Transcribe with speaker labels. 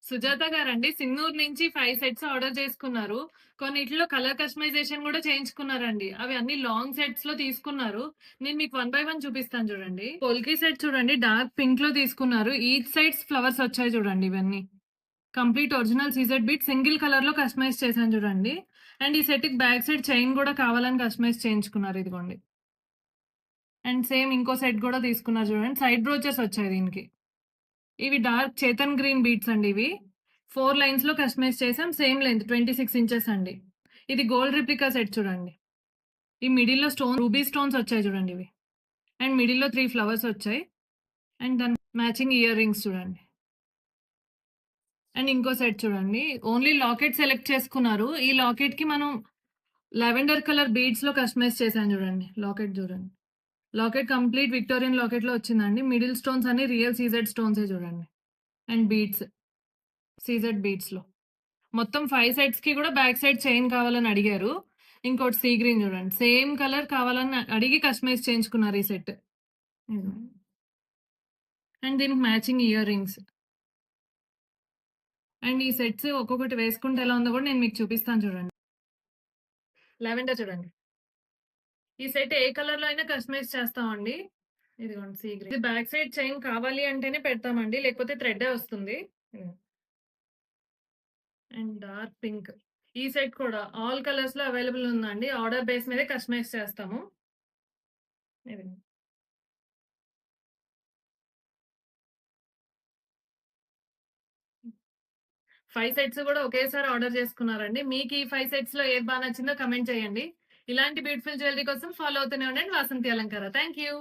Speaker 1: సుజాత గారండి సింగూరు నుంచి 5 sets order చేసుకున్నారు. కొన్నిటిలో కలర్ కస్టమైజేషన్ గూడా చేయించుకున్నారండి. అవి అన్ని లాంగ్ సెట్స్‌లో తీసుకున్నారు. నేను మీకు వన్ బై వన్ చూపిస్తాను చూడండి. పోల్కి సెట్ చూడండి డార్క్ పింక్‌లో తీసుకున్నారు. ఈచ్ సైడ్స్ ఫ్లవర్స్ వచ్చాయి చూడండి ఇవన్నీ. Complete original CZ beat single కలర్‌లో కస్టమైజ్ చేశాను చూడండి. అండ్ ఈ సెట్‌కి బ్యాక్ సైడ్ చైన్ గూడా కావాలని కస్టమైజ్ చేయించుకున్నారు ఇదిగోండి. అండ్ సేమ్ ఇంకో సెట్ గూడా తీసుకున్నారు చూడండి. సైడ్ బ్రోచెస్ వచ్చాయి దీనికి. ఇవి డార్క్ చేతన్ గ్రీన్ బీట్స్ అండి ఇవి. 4 లైన్స్‌లో కస్టమైజ్ చేసాం. సేమ్ లెంత్ 26 ఇంచెస్ అండి. ఇది గోల్డ్ రిప్లికా సెట్ చూడండి. ఈ మిడిల్‌లో రూబీ స్టోన్స్ వచ్చాయి చూడండి ఇవి. అండ్ మిడిల్‌లో 3 ఫ్లవర్స్ వచ్చాయి. అండ్ దాని మ్యాచింగ్ ఇయర్ రింగ్స్ చూడండి. అండ్ ఇంకో సెట్ చూడండి. ఓన్లీ లాకెట్ సెలెక్ట్ చేసుకున్నారు. ఈ లాకెట్‌కి మనం లావెండర్ కలర్ బీడ్స్‌లో కస్టమైజ్ చేశాను చూడండి. లాకెట్ చూడండి. లాకెట్ కంప్లీట్ విక్టోరియన్ లాకెట్‌లో వచ్చిందండి. మిడిల్ స్టోన్స్ అన్ని రియల్ సీజెడ్ స్టోన్సే చూడండి. అండ్ బీడ్స్ సీజెడ్ బీడ్స్‌లో. మొత్తం 5 సెట్స్‌కి కూడా బ్యాక్ సైడ్ చైన్ కావాలని అడిగారు. ఇంకోటి సీ గ్రీన్ చూడండి. సేమ్ కలర్ కావాలని అడిగి కస్టమైజ్ చేయించుకున్నారు ఈ సెట్. అండ్ దీనికి మ్యాచింగ్ ఇయర్ రింగ్స్. అండ్ ఈ సెట్స్ ఒక్కొక్కటి వేసుకుంటే ఎలా ఉందో కూడా నేను మీకు చూపిస్తాను చూడండి. లావెండర్ చూడండి. ఈ సెట్ ఏ కలర్ లో అయినా కస్టమైజ్ చేస్తామండి. ఇదిగోండి సీ గ్రీన్. ఇది బ్యాక్ సైడ్ చైన్ కావాలి అంటేనే పెడతామండి. లేకపోతే థ్రెడ్డే వస్తుంది. And dark pink. ఈ సెట్ కూడా ఆల్ కలర్స్ లో అవైలబుల్ ఉందండి. ఆర్డర్ బేస్ మీదే కస్టమైజ్ చేస్తాము. ఇది 5 సెట్స్ కూడా ఒకేసారి ఆర్డర్ చేసుకున్నారండి. మీకు ఈ 5 సెట్స్ లో ఏది బాగా నచ్చిందో కమెంట్ చేయండి. ఇలాంటి బ్యూటిఫుల్ జ్యువెలరీ కోసం ఫాలో అవుతూనే ఉండండి వాసంతి అలంకార. Thank you.